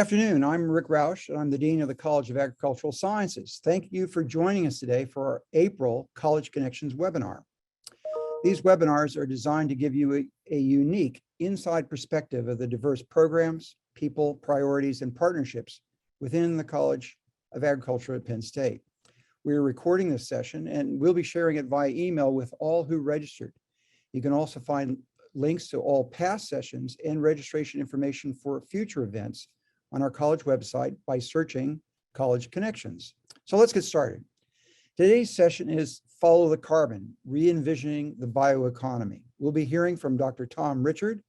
Afternoon, I'm Rick Roush, and I'm the Dean of the College of Agricultural Sciences. Thank you for joining us today for our April College Connections webinar. These webinars are designed to give you a unique inside perspective of the diverse programs, people, priorities, and partnerships within the College of Agriculture at Penn State. We're recording this session and we'll be sharing it via email with all who registered. You can also find links to all past sessions and registration information for future events on our college website by searching College Connections. So let's get started. Today's session is Follow the Carbon, Re-envisioning the Bioeconomy. We'll be hearing from Dr. Tom Richard,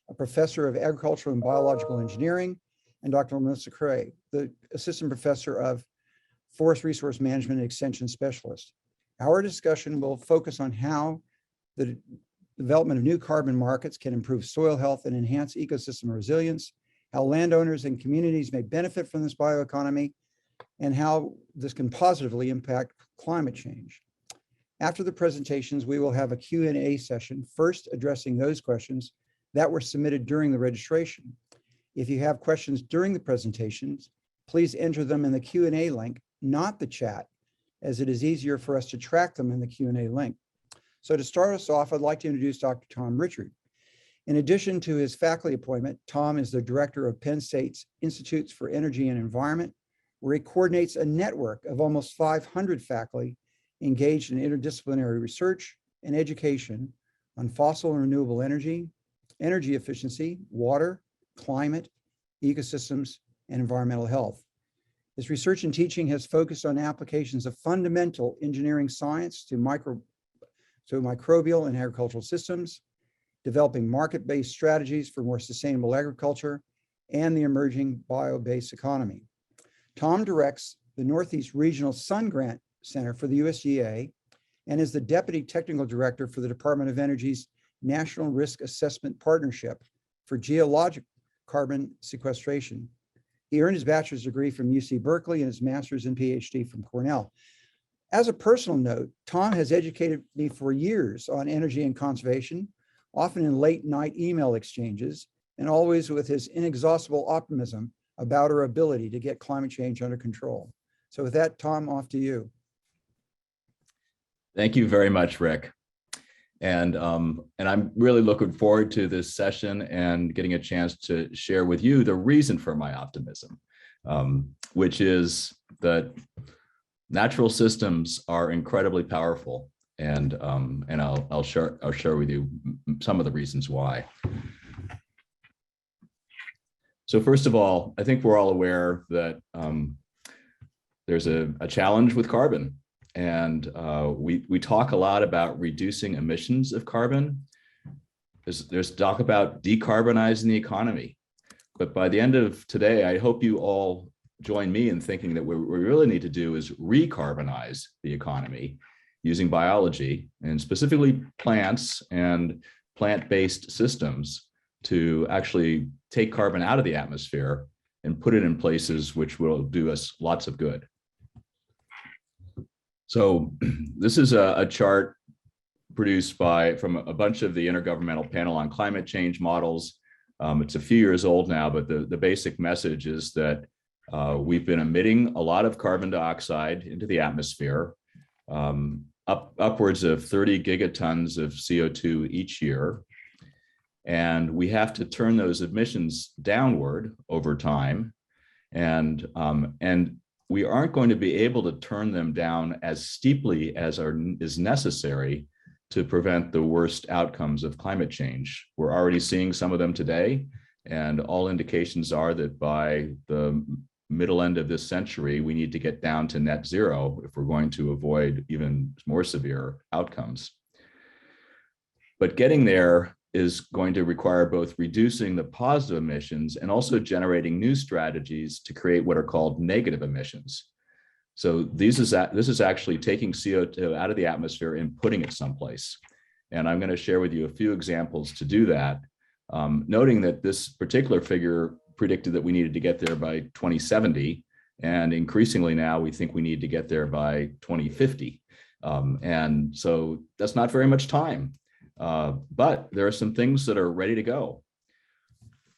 a professor of agricultural and biological engineering, and Dr. Melissa Kreye, the assistant professor of forest resource management and extension specialist. Our discussion will focus on how the development of new carbon markets can improve soil health and enhance ecosystem resilience, how landowners and communities may benefit from this bioeconomy, and how this can positively impact climate change. After the presentations, we will have a Q&A session, first addressing those questions that were submitted during the registration. If you have questions during the presentations, please enter them in the Q&A link, not the chat, as it is easier for us to track them in the Q&A link. So to start us off, I'd like to introduce Dr. Tom Richard. In addition to his faculty appointment, Tom is the director of Penn State's Institutes for Energy and Environment, where he coordinates a network of almost 500 faculty engaged in interdisciplinary research and education on fossil and renewable energy, energy efficiency, water, climate, ecosystems, and environmental health. His research and teaching has focused on applications of fundamental engineering science to microbial and agricultural systems, developing market-based strategies for more sustainable agriculture, and the emerging bio-based economy. Tom directs the Northeast Regional Sun Grant Center for the USDA and is the Deputy Technical Director for the Department of Energy's National Risk Assessment Partnership for Geologic Carbon Sequestration. He earned his bachelor's degree from UC Berkeley and his master's and PhD from Cornell. As a personal note, Tom has educated me for years on energy and conservation, often in late night email exchanges, and always with his inexhaustible optimism about our ability to get climate change under control. So with that, Tom, off to you. Thank you very much, Rick. And I'm really looking forward to this session and getting a chance to share with you the reason for my optimism, which is that natural systems are incredibly powerful. And I'll share with you some of the reasons why. So first of all, I think we're all aware that there's a challenge with carbon, and we talk a lot about reducing emissions of carbon. There's talk about decarbonizing the economy, but by the end of today, I hope you all join me in thinking that what we really need to do is recarbonize the economy using biology, and specifically plants and plant-based systems, to actually take carbon out of the atmosphere and put it in places which will do us lots of good. So this is a chart produced from a bunch of the Intergovernmental Panel on Climate Change models. It's a few years old now, but the basic message is that we've been emitting a lot of carbon dioxide into the atmosphere, upwards of 30 gigatons of CO2 each year. And we have to turn those emissions downward over time. And we aren't going to be able to turn them down as steeply as is necessary to prevent the worst outcomes of climate change. We're already seeing some of them today, and all indications are that by the middle end of this century, we need to get down to net zero if we're going to avoid even more severe outcomes. But getting there is going to require both reducing the positive emissions and also generating new strategies to create what are called negative emissions. So this is actually taking CO2 out of the atmosphere and putting it someplace. And I'm going to share with you a few examples to do that, noting that this particular figure predicted that we needed to get there by 2070. And increasingly now we think we need to get there by 2050. And so that's not very much time. But there are some things that are ready to go.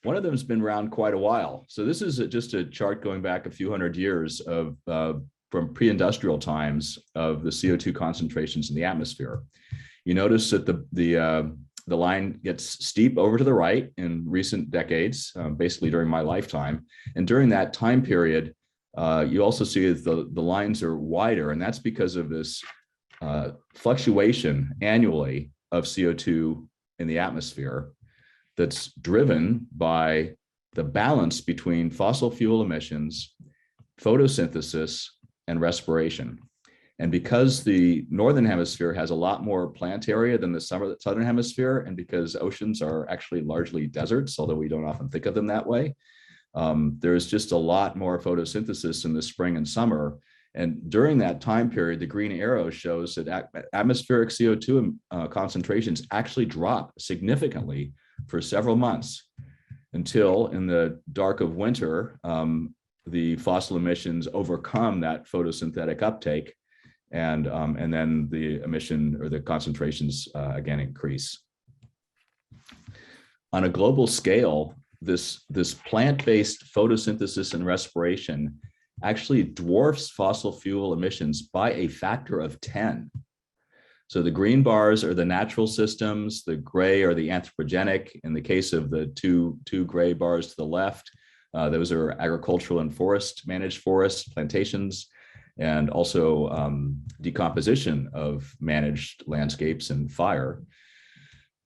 one of them has been around quite a while. So this is just a chart going back a few hundred years of from pre-industrial times of the CO2 concentrations in the atmosphere. You notice that the line gets steep over to the right in recent decades, basically during my lifetime. And during that time period, you also see that the lines are wider, and that's because of this fluctuation annually of CO2 in the atmosphere that's driven by the balance between fossil fuel emissions, photosynthesis, and respiration. And because the northern hemisphere has a lot more plant area than the southern hemisphere, and because oceans are actually largely deserts, although we don't often think of them that way, there's just a lot more photosynthesis in the spring and summer. And during that time period, the green arrow shows that atmospheric CO2 concentrations actually drop significantly for several months until in the dark of winter, the fossil emissions overcome that photosynthetic uptake, and then the emission or the concentrations again increase. On a global scale, this plant-based photosynthesis and respiration actually dwarfs fossil fuel emissions by a factor of 10. So the green bars are the natural systems, the gray are the anthropogenic. In the case of the two gray bars to the left, those are agricultural and managed forests, plantations, and also decomposition of managed landscapes and fire.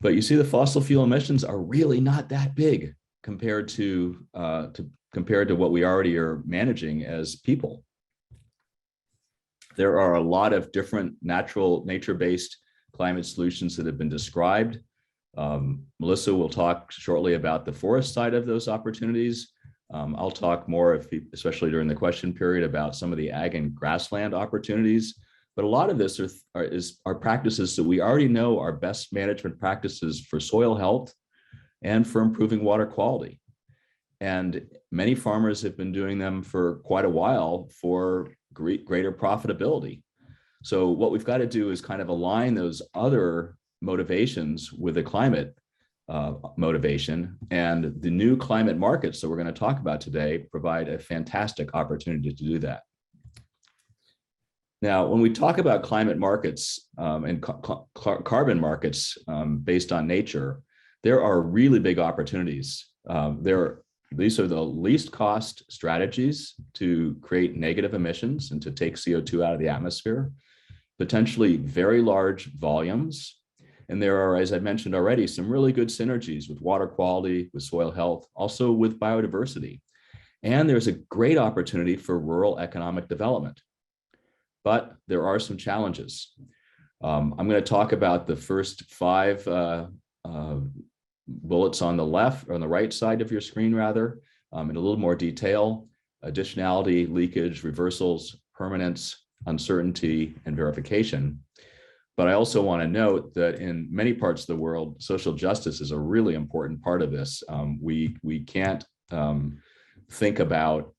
But you see the fossil fuel emissions are really not that big compared to what we already are managing as people. There are a lot of different nature-based climate solutions that have been described. Melissa will talk shortly about the forest side of those opportunities. I'll talk more, especially during the question period, about some of the ag and grassland opportunities. But a lot of this are practices that we already know are best management practices for soil health and for improving water quality. And many farmers have been doing them for quite a while for greater profitability. So what we've got to do is kind of align those other motivations with the climate motivation, and the new climate markets that we're going to talk about today provide a fantastic opportunity to do that. Now, when we talk about climate markets and carbon markets based on nature, there are really big opportunities. These are the least cost strategies to create negative emissions and to take CO2 out of the atmosphere, potentially very large volumes. And there are, as I mentioned already, some really good synergies with water quality, with soil health, also with biodiversity. And there's a great opportunity for rural economic development. But there are some challenges. I'm going to talk about the first 5 bullets on the left, or on the right side of your screen rather, in a little more detail: additionality, leakage, reversals, permanence, uncertainty, and verification. But I also want to note that in many parts of the world, social justice is a really important part of this. We can't think about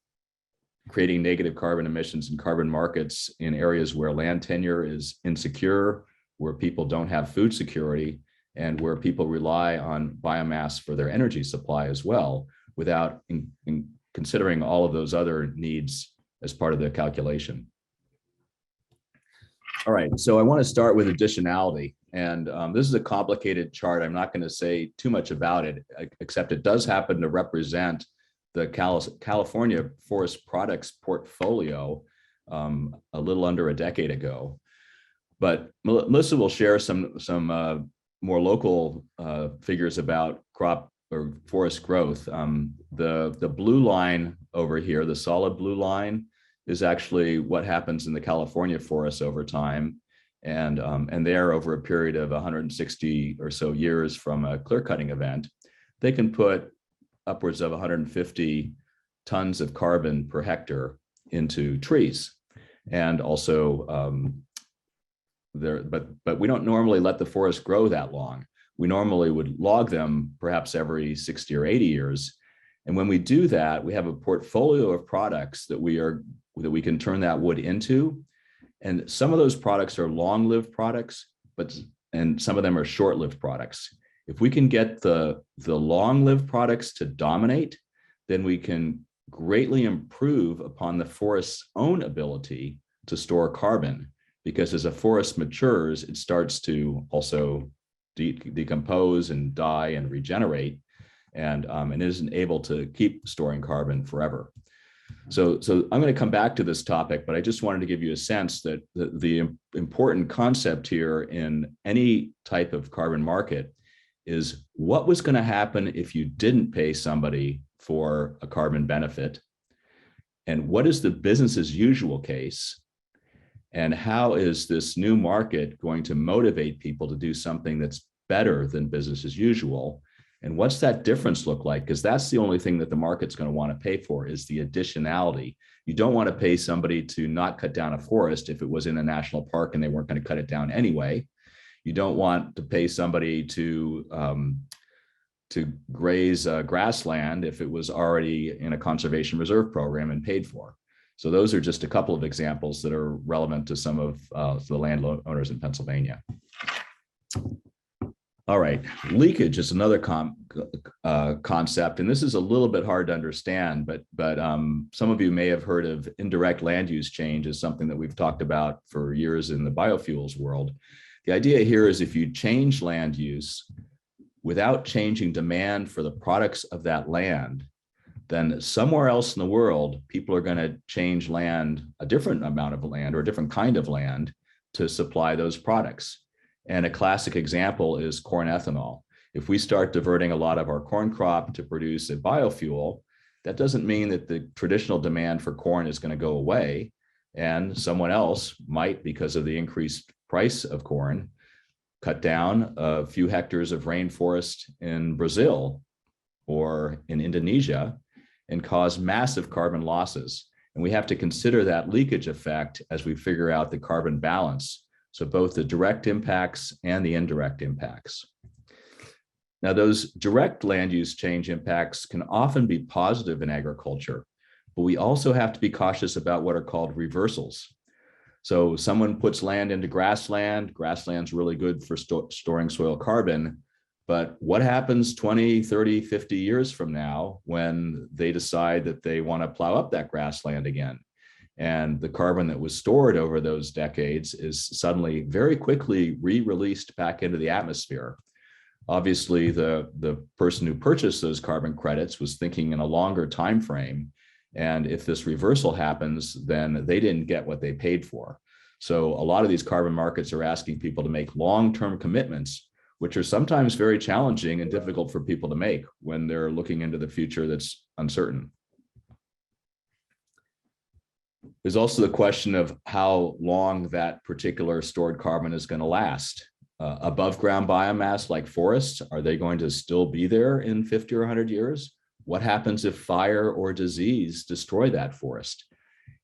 creating negative carbon emissions and carbon markets in areas where land tenure is insecure, where people don't have food security, and where people rely on biomass for their energy supply as well, without considering all of those other needs as part of the calculation. All right, so I want to start with additionality. And this is a complicated chart. I'm not going to say too much about it, except it does happen to represent the California forest products portfolio a little under a decade ago. But Melissa will share some more local figures about crop or forest growth. The blue line over here, the solid blue line, is actually what happens in the California forests over time. And there, over a period of 160 or so years from a clear cutting event, they can put upwards of 150 tons of carbon per hectare into trees. And also, but we don't normally let the forest grow that long. We normally would log them perhaps every 60 or 80 years. And when we do that, we have a portfolio of products that we can turn that wood into. And some of those products are long-lived products, and some of them are short-lived products. If we can get the long-lived products to dominate, then we can greatly improve upon the forest's own ability to store carbon, because as a forest matures, it starts to also decompose and die and regenerate, and isn't able to keep storing carbon forever. So I'm going to come back to this topic, but I just wanted to give you a sense that the important concept here in any type of carbon market is what was going to happen if you didn't pay somebody for a carbon benefit, and what is the business as usual case, and how is this new market going to motivate people to do something that's better than business as usual. And what's that difference look like? Because that's the only thing that the market's going to want to pay for, is the additionality. You don't want to pay somebody to not cut down a forest if it was in a national park and they weren't going to cut it down anyway. You don't want to pay somebody to graze grassland if it was already in a conservation reserve program and paid for. So those are just a couple of examples that are relevant to some of the landowners in Pennsylvania. All right, leakage is another concept, and this is a little bit hard to understand, but some of you may have heard of indirect land use change as something that we've talked about for years in the biofuels world. The idea here is if you change land use without changing demand for the products of that land, then somewhere else in the world, people are going to change land, a different amount of land or a different kind of land, to supply those products. And a classic example is corn ethanol. If we start diverting a lot of our corn crop to produce a biofuel, that doesn't mean that the traditional demand for corn is going to go away. And someone else might, because of the increased price of corn, cut down a few hectares of rainforest in Brazil or in Indonesia and cause massive carbon losses. And we have to consider that leakage effect as we figure out the carbon balance. So both the direct impacts and the indirect impacts. Now, those direct land use change impacts can often be positive in agriculture, but we also have to be cautious about what are called reversals. So someone puts land into grassland, grassland's really good for storing soil carbon, but what happens 20, 30, 50 years from now when they decide that they want to plow up that grassland again? And the carbon that was stored over those decades is suddenly very quickly re-released back into the atmosphere. Obviously, the person who purchased those carbon credits was thinking in a longer time frame. And if this reversal happens, then they didn't get what they paid for. So a lot of these carbon markets are asking people to make long-term commitments, which are sometimes very challenging and difficult for people to make when they're looking into the future that's uncertain. There's also the question of how long that particular stored carbon is going to last. Above ground biomass like forests, are they going to still be there in 50 or 100 years? What happens if fire or disease destroy that forest?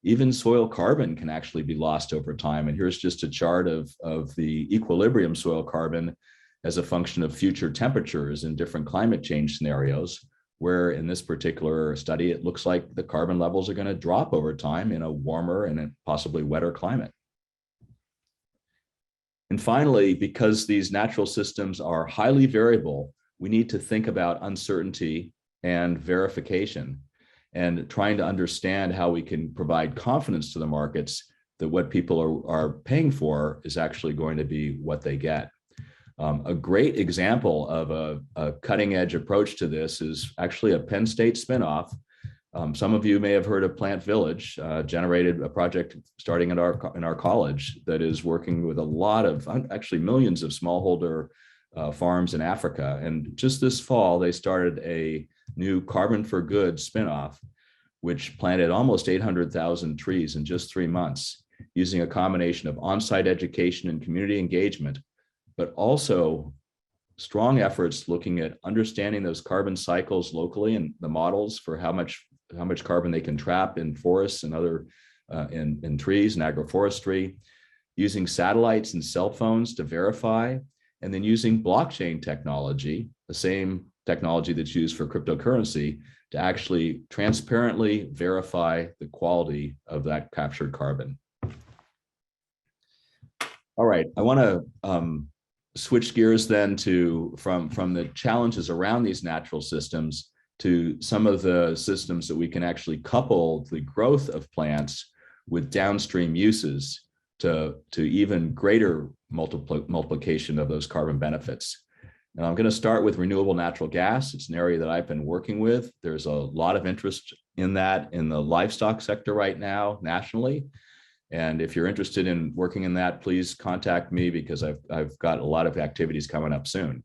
Even soil carbon can actually be lost over time. And here's just a chart of the equilibrium soil carbon as a function of future temperatures in different climate change scenarios, where in this particular study, it looks like the carbon levels are going to drop over time in a warmer and a possibly wetter climate. And finally, because these natural systems are highly variable, we need to think about uncertainty and verification and trying to understand how we can provide confidence to the markets that what people are paying for is actually going to be what they get. A great example of a cutting edge approach to this is actually a Penn State spinoff. Some of you may have heard of Plant Village, generated a project starting in our college that is working with a lot of, actually millions of smallholder farms in Africa. And just this fall, they started a new Carbon for Good spinoff, which planted almost 800,000 trees in just 3 months, using a combination of on-site education and community engagement, but also strong efforts looking at understanding those carbon cycles locally and the models for how much carbon they can trap in forests and other in trees and agroforestry, using satellites and cell phones to verify, and then using blockchain technology, the same technology that's used for cryptocurrency, to actually transparently verify the quality of that captured carbon. All right, I want to switch gears then to from the challenges around these natural systems to some of the systems that we can actually couple the growth of plants with downstream uses to even greater multiplication of those carbon benefits. And I'm going to start with renewable natural gas. It's an area that I've been working with. There's a lot of interest in that in the livestock sector right now, nationally. And if you're interested in working in that, please contact me because I've got a lot of activities coming up soon.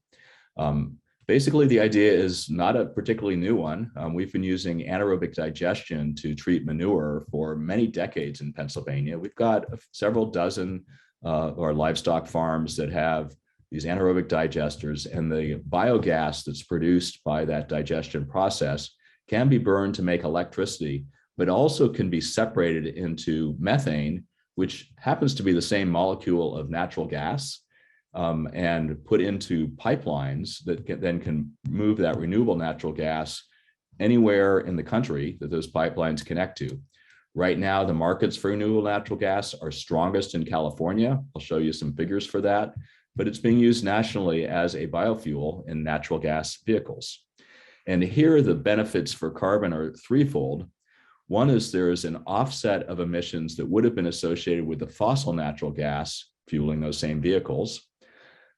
Basically, the idea is not a particularly new one. We've been using anaerobic digestion to treat manure for many decades in Pennsylvania. We've got several dozen or livestock farms that have these anaerobic digesters, and the biogas that's produced by that digestion process can be burned to make electricity, but also can be separated into methane, which happens to be the same molecule of natural gas, and put into pipelines that then can move that renewable natural gas anywhere in the country that those pipelines connect to. Right now, the markets for renewable natural gas are strongest in California. I'll show you some figures for that, but it's being used nationally as a biofuel in natural gas vehicles. And here the benefits for carbon are threefold. One is there is an offset of emissions that would have been associated with the fossil natural gas fueling those same vehicles.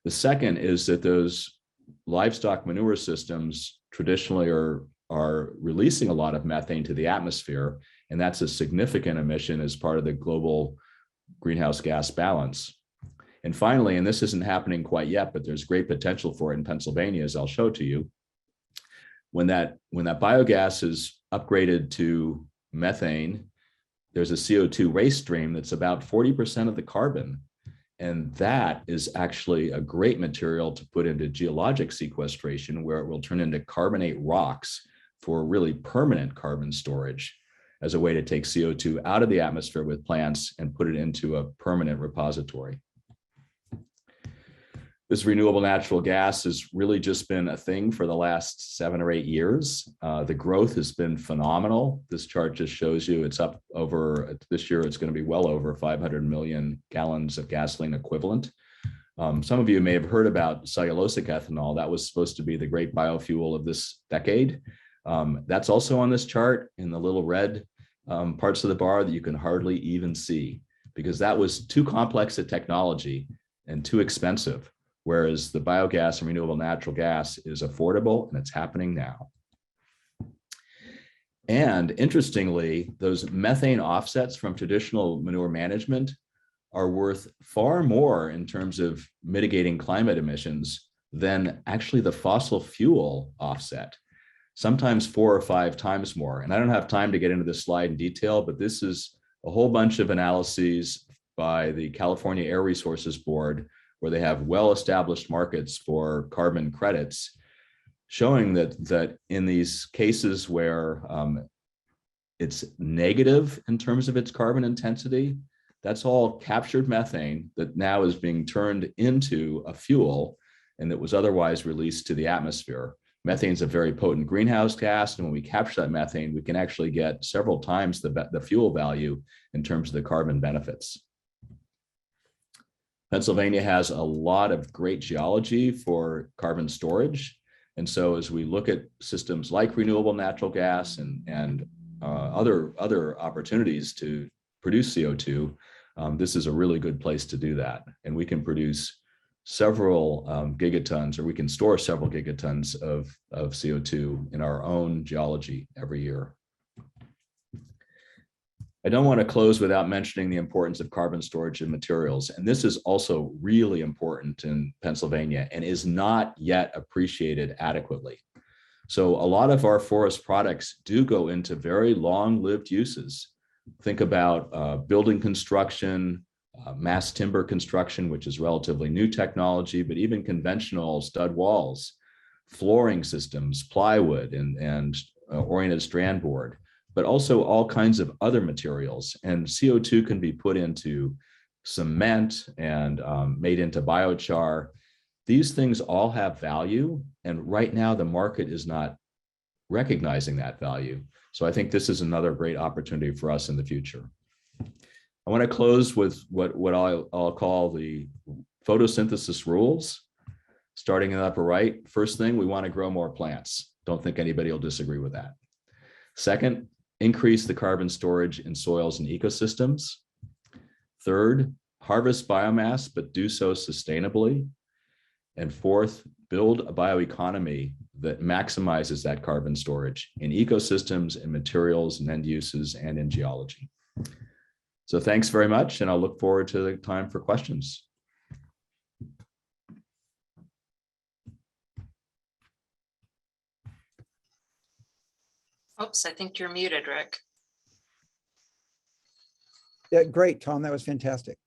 The second is that those livestock manure systems traditionally are releasing a lot of methane to the atmosphere, and that's a significant emission as part of the global greenhouse gas balance. And finally, and this isn't happening quite yet, but there's great potential for it in Pennsylvania, as I'll show to you, when that biogas is upgraded to methane, there's a CO2 waste stream that's about 40% of the carbon. And that is actually a great material to put into geologic sequestration, where it will turn into carbonate rocks for really permanent carbon storage as a way to take CO2 out of the atmosphere with plants and put it into a permanent repository. This renewable natural gas has really just been a thing for the last 7 or 8 years. The growth has been phenomenal. This chart just shows you it's up over, this year it's going to be well over 500 million gallons of gasoline equivalent. Some of you may have heard about cellulosic ethanol. That was supposed to be the great biofuel of this decade. That's also on this chart in the little red parts of the bar that you can hardly even see, because that was too complex a technology and too expensive. Whereas the biogas and renewable natural gas is affordable, and it's happening now. And interestingly, those methane offsets from traditional manure management are worth far more in terms of mitigating climate emissions than actually the fossil fuel offset, sometimes 4 or 5 times more. And I don't have time to get into this slide in detail, but this is a whole bunch of analyses by the California Air Resources Board, where they have well-established markets for carbon credits, showing that in these cases where it's negative in terms of its carbon intensity, that's all captured methane that now is being turned into a fuel and that was otherwise released to the atmosphere. Methane is a very potent greenhouse gas, and when we capture that methane, we can actually get several times the fuel value in terms of the carbon benefits. Pennsylvania has a lot of great geology for carbon storage. And so as we look at systems like renewable natural gas and other opportunities to produce CO2, this is a really good place to do that. And we can produce several gigatons, or we can store several gigatons of CO2 in our own geology every year. I don't want to close without mentioning the importance of carbon storage in materials. And this is also really important in Pennsylvania and is not yet appreciated adequately. So a lot of our forest products do go into very long-lived uses. Think about building construction, mass timber construction, which is relatively new technology, but even conventional stud walls, flooring systems, plywood, and oriented strand board, but also all kinds of other materials. And CO2 can be put into cement and made into biochar. These things all have value. And right now the market is not recognizing that value. So I think this is another great opportunity for us in the future. I want to close with what I'll call the photosynthesis rules, starting in the upper right. First thing, we want to grow more plants. Don't think anybody will disagree with that. Second, increase the carbon storage in soils and ecosystems. Third, harvest biomass, but do so sustainably. And fourth, build a bioeconomy that maximizes that carbon storage in ecosystems and materials and end uses and in geology. So thanks very much, and I'll look forward to the time for questions. Oops, I think you're muted, Rick. Yeah, great, Tom. That was fantastic.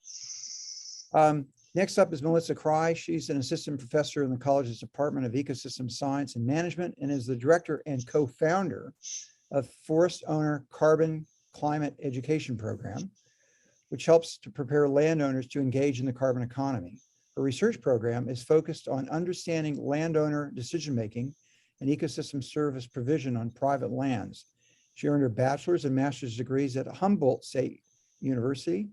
Next up is Melissa Kreye. She's an assistant professor in the college's Department of Ecosystem Science and Management and is the director and co-founder of Forest Owner Carbon Climate Education Program, which helps to prepare landowners to engage in the carbon economy. Her research program is focused on understanding landowner decision-making and ecosystem service provision on private lands. She earned her bachelor's and master's degrees at Humboldt State University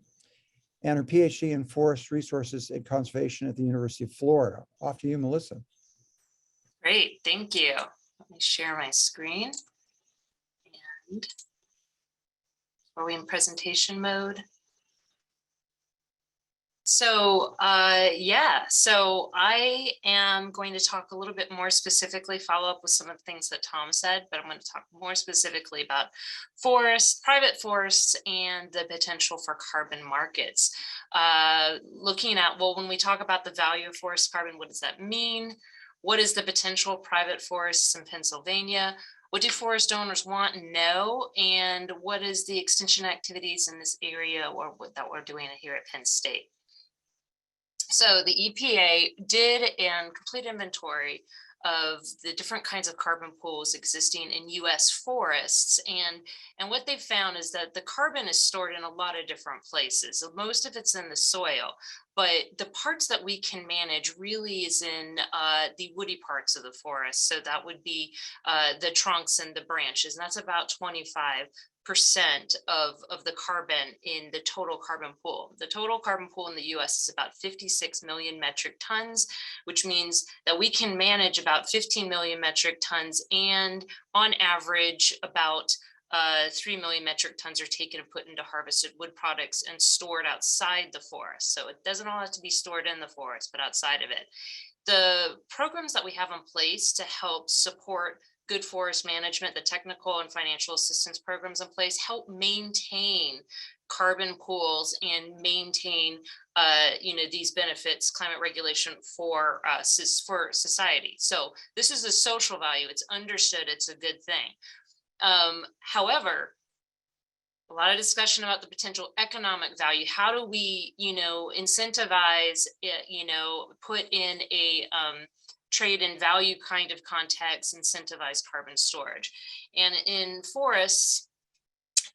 and her PhD in forest resources and conservation at the University of Florida. Off to you, Melissa. Great, thank you. Let me share my screen. And are we in presentation mode? So so I am going to talk a little bit more specifically, follow up with some of the things that Tom said, but I'm going to talk more specifically about forests, private forests, and the potential for carbon markets. Looking at, well, when we talk about the value of forest carbon, what does that mean? What is the potential private forests in Pennsylvania? What do forest owners want and know? And what is the extension activities in this area or that we're doing here at Penn State? So the EPA did a complete inventory of the different kinds of carbon pools existing in US forests. And what they've found is that the carbon is stored in a lot of different places. So most of it's in the soil, but the parts that we can manage really is in the woody parts of the forest. So that would be the trunks and the branches, and that's about 25% of the carbon in the total carbon pool. The total carbon pool in the US is about 56 million metric tons, which means that we can manage about 15 million metric tons, and on average about 3 million metric tons are taken and put into harvested wood products and stored outside the forest. So it doesn't all have to be stored in the forest, but outside of it. The programs that we have in place to help support good forest management, the technical and financial assistance programs in place help maintain carbon pools and maintain these benefits, climate regulation for society. So this is a social value. It's understood. It's a good thing. However, a lot of discussion about the potential economic value. How do we, incentivize, put in a trade and value kind of context, incentivize carbon storage? And in forests,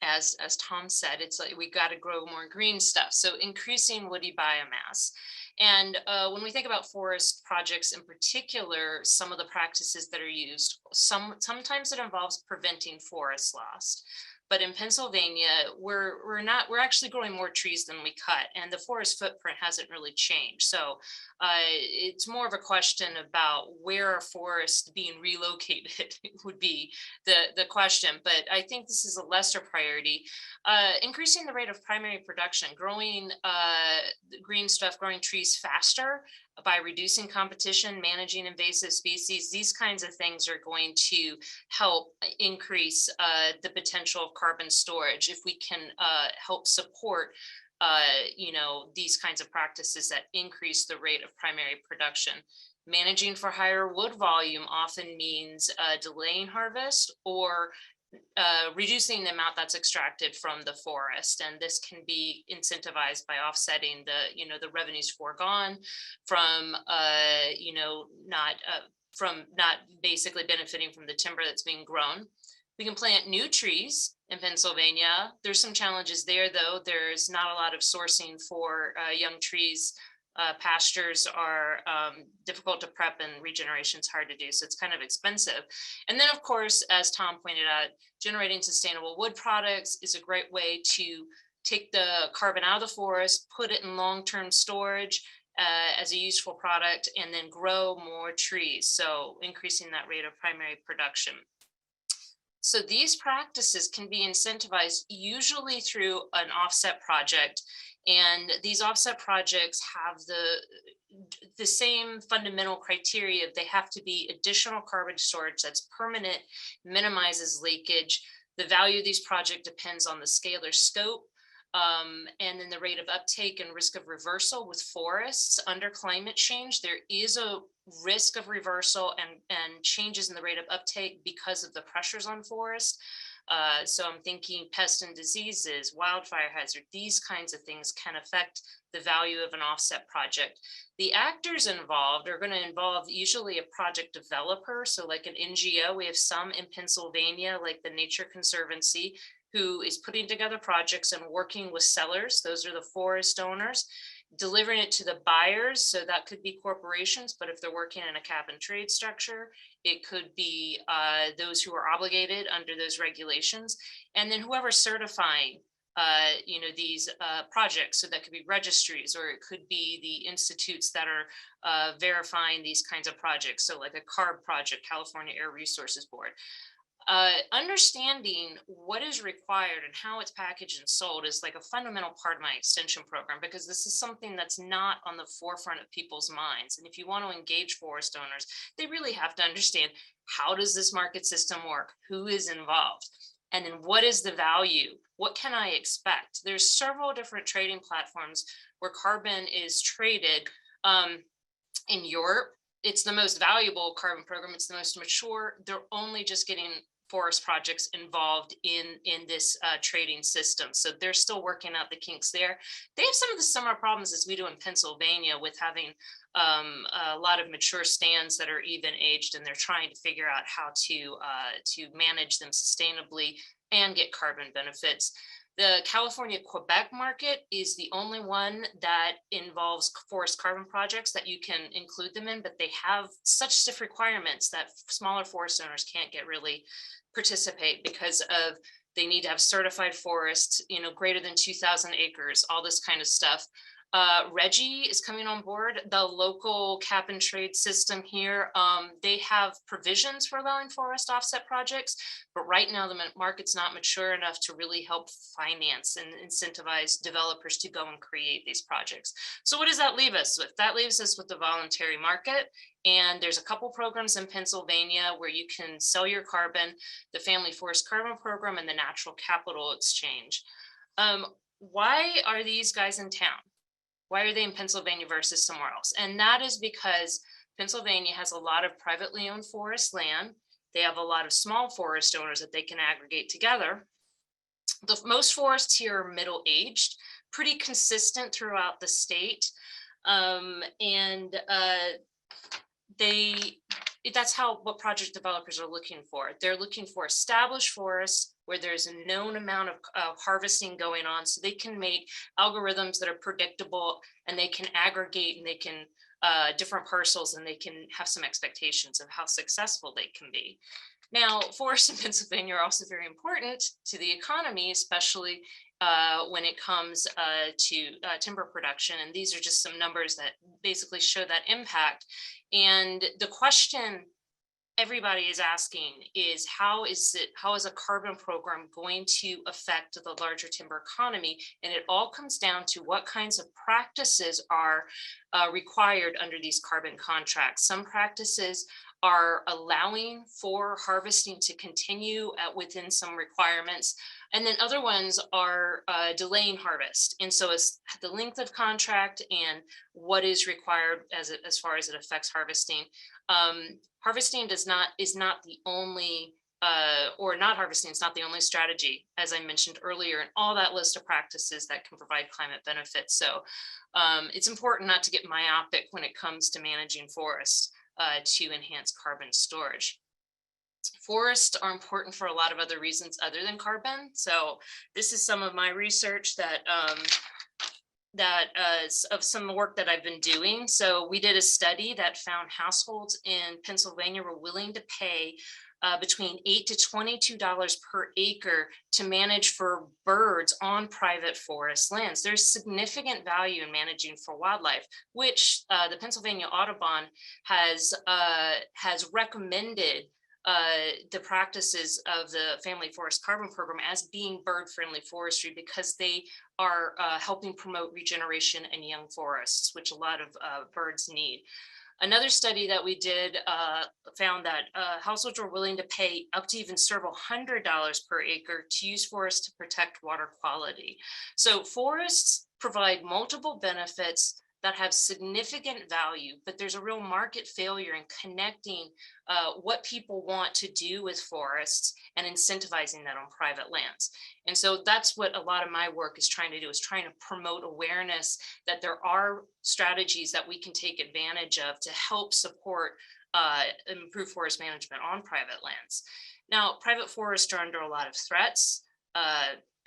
as Tom said, it's like we got to grow more green stuff. So increasing woody biomass. And when we think about forest projects in particular, some of the practices that are used, sometimes it involves preventing forest loss. But in Pennsylvania, we're actually growing more trees than we cut, and the forest footprint hasn't really changed. So it's more of a question about where are forests being relocated would be the question. But I think this is a lesser priority. Increasing the rate of primary production, growing green stuff, growing trees faster by reducing competition, managing invasive species. These kinds of things are going to help increase the potential of carbon storage if we can help support these kinds of practices that increase the rate of primary production. Managing for higher wood volume often means delaying harvest or reducing the amount that's extracted from the forest, and this can be incentivized by offsetting the revenues foregone from not basically benefiting from the timber that's being grown. We can plant new trees in Pennsylvania. There's some challenges there, though. There's not a lot of sourcing for young trees. Pastures are difficult to prep, and regeneration is hard to do, so it's kind of expensive. And then, of course, as Tom pointed out, generating sustainable wood products is a great way to take the carbon out of the forest, put it in long-term storage as a useful product, and then grow more trees, so increasing that rate of primary production. So these practices can be incentivized usually through an offset project, and these offset projects have the same fundamental criteria. They have to be additional carbon storage that's permanent, minimizes leakage. The value of these projects depends on the scale or scope, and then the rate of uptake and risk of reversal with forests. Under climate change, there is a risk of reversal and changes in the rate of uptake because of the pressures on forests. So I'm thinking pests and diseases, wildfire hazard, these kinds of things can affect the value of an offset project. The actors involved are going to involve usually a project developer. So like an NGO, we have some in Pennsylvania, like the Nature Conservancy, who is putting together projects and working with sellers. Those are the forest owners, delivering it to the buyers. So that could be corporations, but if they're working in a cap and trade structure, it could be those who are obligated under those regulations. And then whoever's certifying these projects. So that could be registries, or it could be the institutes that are verifying these kinds of projects. So like a CARB project, California Air Resources Board. Understanding what is required and how it's packaged and sold is like a fundamental part of my extension program, because this is something that's not on the forefront of people's minds. And if you want to engage forest owners, they really have to understand, how does this market system work? Who is involved? And then what is the value? What can I expect? There's several different trading platforms where carbon is traded. In Europe, it's the most valuable carbon program. It's the most mature. They're only just getting forest projects involved in this trading system. So they're still working out the kinks there. They have some of the similar problems as we do in Pennsylvania, with having a lot of mature stands that are even aged, and they're trying to figure out how to manage them sustainably and get carbon benefits. The California-Quebec market is the only one that involves forest carbon projects that you can include them in, but they have such stiff requirements that smaller forest owners can't really participate, because of they need to have certified forests, greater than 2,000 acres, all this kind of stuff. Reggie is coming on board, the local cap and trade system here. They have provisions for allowing forest offset projects, but right now the market's not mature enough to really help finance and incentivize developers to go and create these projects. So what does that leave us with? That leaves us with the voluntary market. And there's a couple programs in Pennsylvania where you can sell your carbon, the Family Forest Carbon Program and the Natural Capital Exchange. Why are these guys in town? Why are they in Pennsylvania versus somewhere else? And that is because Pennsylvania has a lot of privately owned forest land. They have a lot of small forest owners that they can aggregate together. Most forests here are middle-aged, pretty consistent throughout the state. That's what project developers are looking for. They're looking for established forests where there's a known amount of harvesting going on, so they can make algorithms that are predictable, and they can aggregate, and they can different parcels, and they can have some expectations of how successful they can be. Now, forests in Pennsylvania are also very important to the economy, especially when it comes to timber production. And these are just some numbers that basically show that impact. And the question everybody is asking is, how is a carbon program going to affect the larger timber economy? And it all comes down to what kinds of practices are required under these carbon contracts. Some practices are allowing for harvesting to continue within some requirements. And then other ones are delaying harvest. And so it's the length of contract and what is required as far as it affects harvesting. Harvesting is not the only, or not harvesting is not the only strategy, as I mentioned earlier, in all that list of practices that can provide climate benefits. So it's important not to get myopic when it comes to managing forests to enhance carbon storage. Forests are important for a lot of other reasons other than carbon. So this is some of my research that of some work that I've been doing. So we did a study that found households in Pennsylvania were willing to pay between $8 to $22 per acre to manage for birds on private forest lands. There's significant value in managing for wildlife, which the Pennsylvania Audubon has recommended the practices of the Family Forest Carbon Program as being bird-friendly forestry because they are helping promote regeneration in young forests, which a lot of birds need. Another study that we did found that households were willing to pay up to even several $100 per acre to use forests to protect water quality. So forests provide multiple benefits that have significant value, but there's a real market failure in connecting what people want to do with forests and incentivizing that on private lands. And so that's what a lot of my work is trying to do, is trying to promote awareness that there are strategies that we can take advantage of to help support improve forest management on private lands. Now, private forests are under a lot of threats,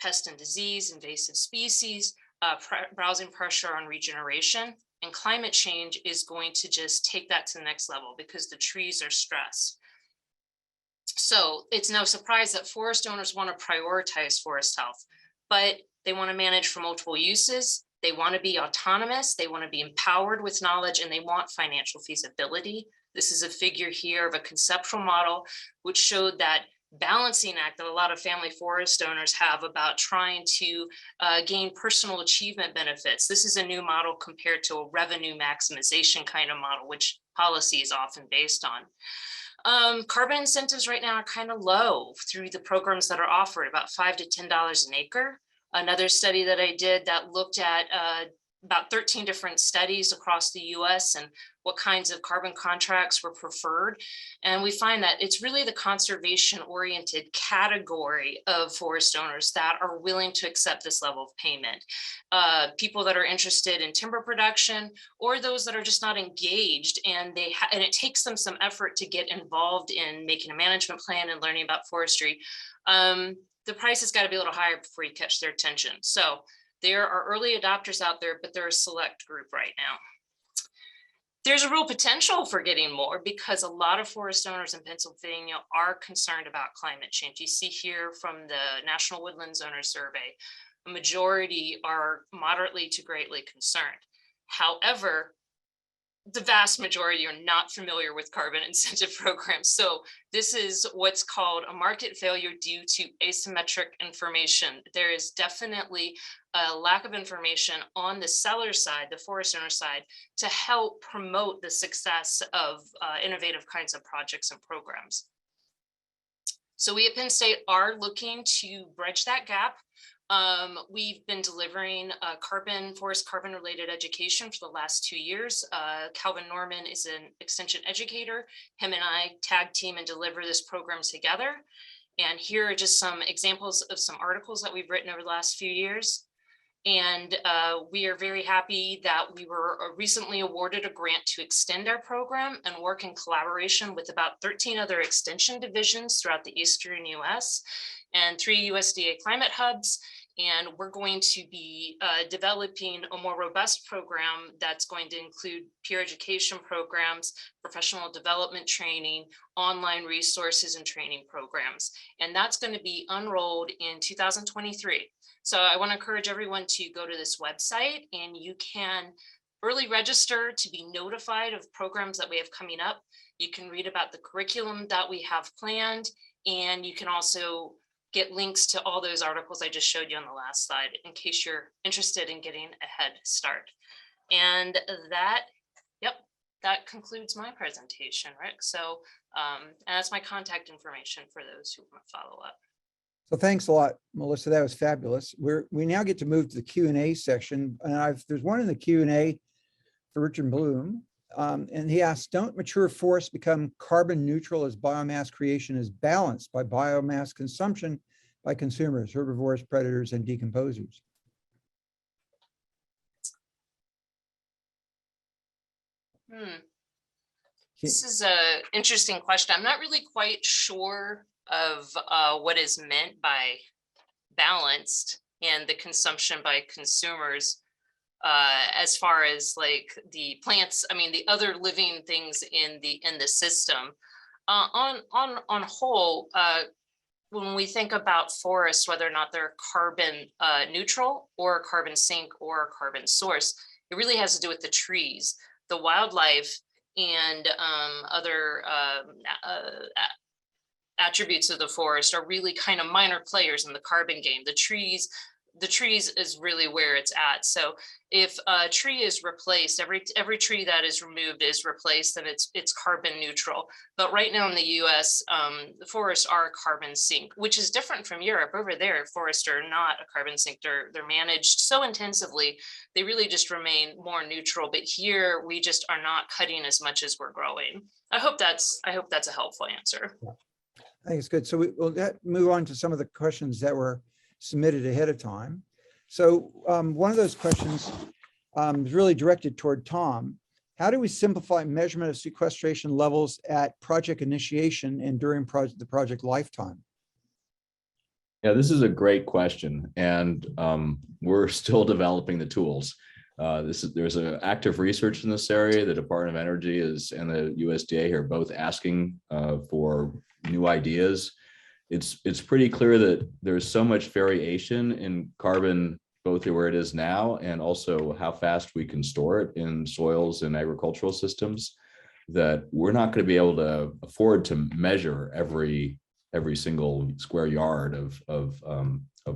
pest and disease, invasive species, browsing pressure on regeneration, and climate change is going to just take that to the next level because the trees are stressed. So it's no surprise that forest owners want to prioritize forest health, but they want to manage for multiple uses. They want to be autonomous. They want to be empowered with knowledge, and they want financial feasibility. This is a figure here of a conceptual model which showed that balancing act that a lot of family forest owners have about trying to gain personal achievement benefits. This is a new model compared to a revenue maximization kind of model, which policy is often based on. Carbon incentives right now are kind of low through the programs that are offered, about $5 to $10 an acre. Another study that I did that looked at about 13 different studies across the US and what kinds of carbon contracts were preferred. And we find that it's really the conservation-oriented category of forest owners that are willing to accept this level of payment. People that are interested in timber production, or those that are just not engaged, and it takes them some effort to get involved in making a management plan and learning about forestry. The price has got to be a little higher before you catch their attention. So there are early adopters out there, but they're a select group right now. There's a real potential for getting more because a lot of forest owners in Pennsylvania are concerned about climate change. You see here from the National Woodlands Owner Survey, a majority are moderately to greatly concerned. However, the vast majority are not familiar with carbon incentive programs. So this is what's called a market failure due to asymmetric information. There is definitely a lack of information on the seller side, the forest owner side, to help promote the success of innovative kinds of projects and programs. So we at Penn State are looking to bridge that gap. We've been delivering forest carbon related education for the last 2 years. Calvin Norman is an extension educator. Him and I tag team and deliver this program together. And here are just some examples of some articles that we've written over the last few years. And we are very happy that we were recently awarded a grant to extend our program and work in collaboration with about 13 other extension divisions throughout the Eastern US and 3 USDA climate hubs. And we're going to be developing a more robust program that's going to include peer education programs, professional development training, online resources and training programs. And that's going to be unrolled in 2023. So I want to encourage everyone to go to this website, and you can early register to be notified of programs that we have coming up. You can read about the curriculum that we have planned, and you can also get links to all those articles I just showed you on the last slide in case you're interested in getting a head start. And that concludes my presentation, Rick. So and that's my contact information for those who want to follow up. So thanks a lot, Melissa. That was fabulous. We now get to move to the Q&A section. And there's one in the Q&A for Richard Bloom. And he asks, don't mature forests become carbon neutral as biomass creation is balanced by biomass consumption by consumers, herbivores, predators, and decomposers? This is an interesting question. I'm not really quite sure of what is meant by balanced and the consumption by consumers. As far as like the plants, I mean, the other living things in the system. On whole, when we think about forests, whether or not they're carbon neutral or carbon sink or carbon source, it really has to do with the trees, the wildlife, and other attributes of the forest are really kind of minor players in the carbon game. The trees is really where it's at. So if a tree is replaced, every tree that is removed is replaced, and it's carbon neutral. But right now in the US, the forests are a carbon sink, which is different from Europe. Over there, forests are not a carbon sink. They're managed so intensively, they really just remain more neutral. But here we just are not cutting as much as we're growing. I hope that's a helpful answer. I think it's good. So we'll move on to some of the questions that were submitted ahead of time. So one of those questions is really directed toward Tom. How do we simplify measurement of sequestration levels at project initiation and during the project lifetime? Yeah, this is a great question, and we're still developing the tools. There's an active research in this area. The Department of Energy and the USDA are both asking for new ideas. It's pretty clear that there's so much variation in carbon, both where it is now and also how fast we can store it in soils and agricultural systems, that we're not going to be able to afford to measure every single square yard of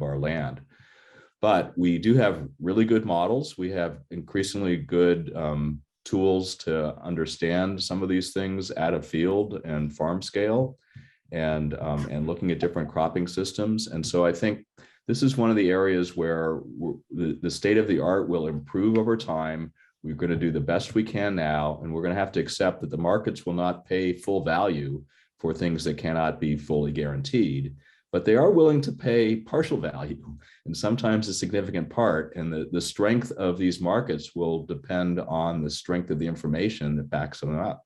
our land. But we do have really good models. We have increasingly good tools to understand some of these things at a field and farm scale, and looking at different cropping systems. And so I think this is one of the areas where the state of the art will improve over time. We're going to do the best we can now, and we're going to have to accept that the markets will not pay full value for things that cannot be fully guaranteed, but they are willing to pay partial value, and sometimes a significant part. And the strength of these markets will depend on the strength of the information that backs them up.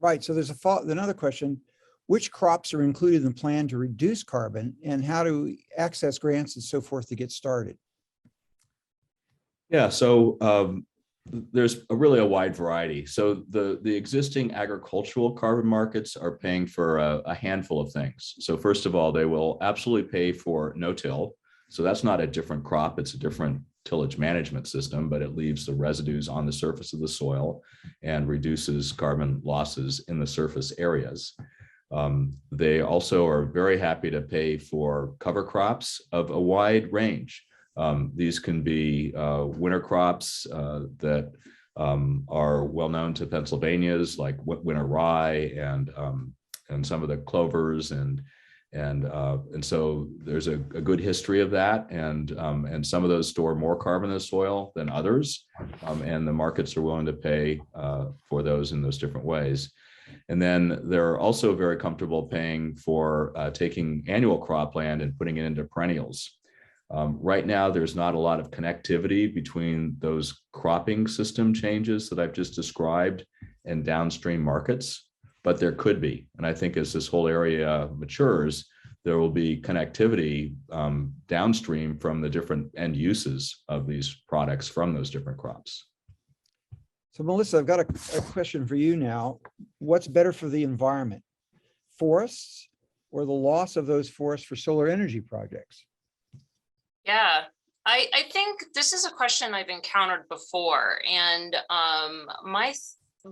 Right. So there's another question. Which crops are included in the plan to reduce carbon, and how do we access grants and so forth to get started? Yeah, so there's really a wide variety. So the existing agricultural carbon markets are paying for a handful of things. So first of all, they will absolutely pay for no-till. So that's not a different crop, it's a different tillage management system, but it leaves the residues on the surface of the soil and reduces carbon losses in the surface areas. They also are very happy to pay for cover crops of a wide range. These can be winter crops that are well known to Pennsylvanians, like winter rye and some of the clovers, and so there's a good history of that, and some of those store more carbon in the soil than others, and the markets are willing to pay for those in those different ways. And then they're also very comfortable paying for taking annual cropland and putting it into perennials. Right now, there's not a lot of connectivity between those cropping system changes that I've just described and downstream markets, but there could be. And I think as this whole area matures, there will be connectivity downstream from the different end uses of these products from those different crops. So Melissa, I've got a question for you now. What's better for the environment, forests or the loss of those forests for solar energy projects? Yeah, I think this is a question I've encountered before, and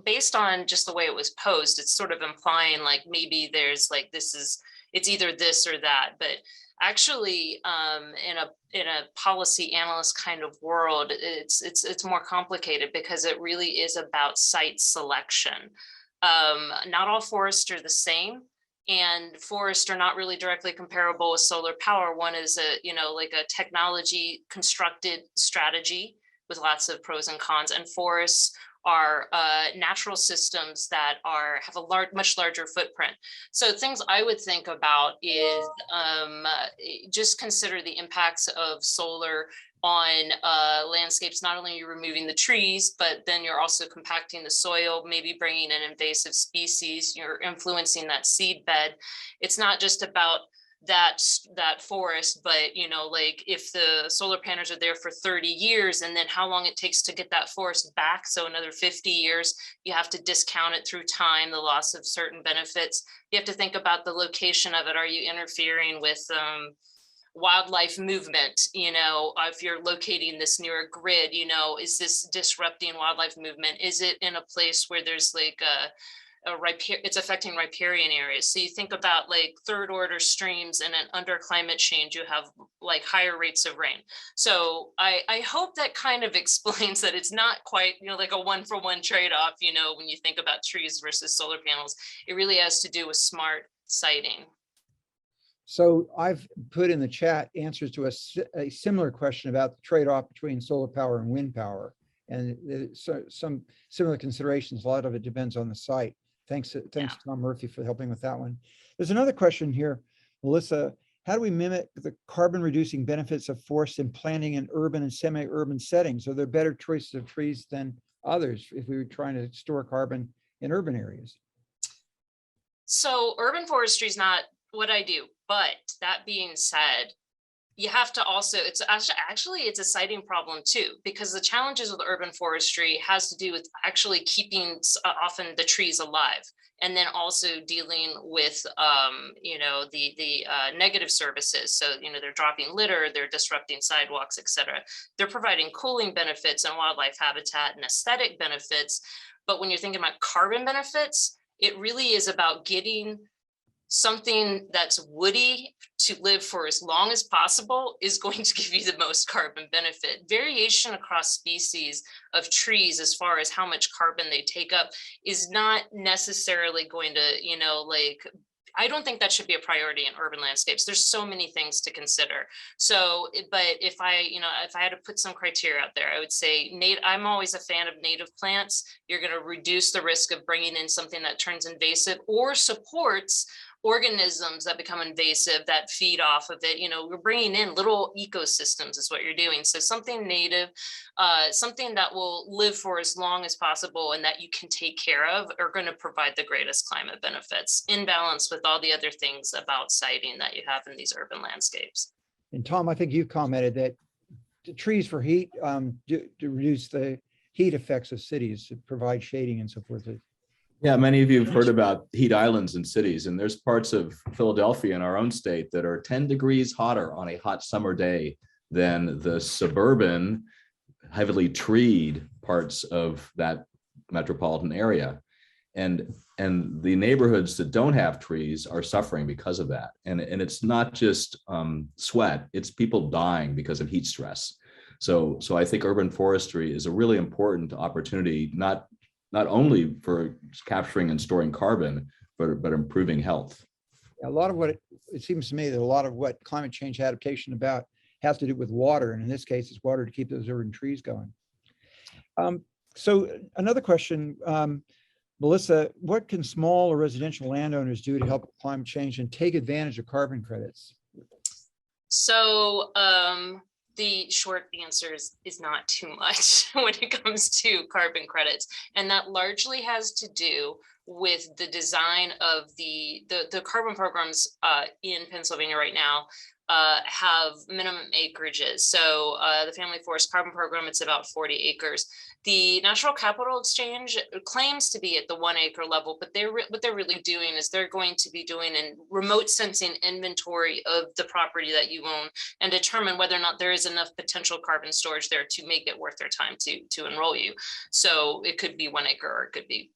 based on just the way it was posed, it's sort of implying like maybe there's like it's either this or that, but actually in a policy analyst kind of world, it's more complicated because it really is about site selection. Not all forests are the same, and forests are not really directly comparable with solar power. One is like a technology constructed strategy with lots of pros and cons, and forests are natural systems that have a much larger footprint. So things I would think about is just consider the impacts of solar on landscapes. Not only are you removing the trees, but then you're also compacting the soil, maybe bringing in invasive species, you're influencing that seed bed. It's not just about that forest, but like if the solar panels are there for 30 years, and then how long it takes to get that forest back, so another 50 years, you have to discount it through time, the loss of certain benefits. You have to think about the location of it. Are you interfering with wildlife movement? If you're locating this near a grid, is this disrupting wildlife movement? Is it in a place where there's like it's affecting riparian areas? So you think about like third order streams, and then under climate change, you have like higher rates of rain. So I hope that kind of explains that it's not quite, like a 1-for-1 trade-off, when you think about trees versus solar panels. It really has to do with smart siting. So I've put in the chat answers to a similar question about the trade-off between solar power and wind power. And so some similar considerations. A lot of it depends on the site. Thanks, Tom Murphy, for helping with that one. There's another question here, Melissa. How do we mimic the carbon reducing benefits of forests in planting in urban and semi-urban settings? Are there better choices of trees than others if we were trying to store carbon in urban areas? So urban forestry is not what I do, but that being said, you have to also, it's a siting problem too, because the challenges with urban forestry has to do with actually keeping often the trees alive, and then also dealing with the negative services. So they're dropping litter, they're disrupting sidewalks, etc. They're providing cooling benefits and wildlife habitat and aesthetic benefits, but when you're thinking about carbon benefits, it really is about getting something that's woody to live for as long as possible is going to give you the most carbon benefit. Variation across species of trees as far as how much carbon they take up is not necessarily going to, I don't think that should be a priority in urban landscapes. There's so many things to consider. So, but if I had to put some criteria out there, I would say I'm always a fan of native plants. You're going to reduce the risk of bringing in something that turns invasive or supports organisms that become invasive that feed off of it. We're bringing in little ecosystems is what you're doing. So something native, something that will live for as long as possible and that you can take care of are going to provide the greatest climate benefits in balance with all the other things about siting that you have in these urban landscapes. And Tom, I think you've commented that the trees for heat to reduce the heat effects of cities, to provide shading and so forth. Yeah, many of you have heard about heat islands in cities, and there's parts of Philadelphia in our own state that are 10 degrees hotter on a hot summer day than the suburban, heavily treed parts of that metropolitan area. And the neighborhoods that don't have trees are suffering because of that. And it's not just sweat, it's people dying because of heat stress. So I think urban forestry is a really important opportunity, not only for capturing and storing carbon, but improving health. A lot of what it seems to me that a lot of what climate change adaptation about has to do with water, and in this case, it's water to keep those urban trees going. So another question, Melissa, what can small or residential landowners do to help with climate change and take advantage of carbon credits? So the short answer is not too much when it comes to carbon credits. And that largely has to do with the design of the carbon programs in Pennsylvania right now have minimum acreages. So the Family Forest Carbon Program, it's about 40 acres. The Natural Capital Exchange claims to be at the 1 acre level, but what they're really doing is they're going to be doing a remote sensing inventory of the property that you own and determine whether or not there is enough potential carbon storage there to make it worth their time to enroll you. So it could be 1 acre, or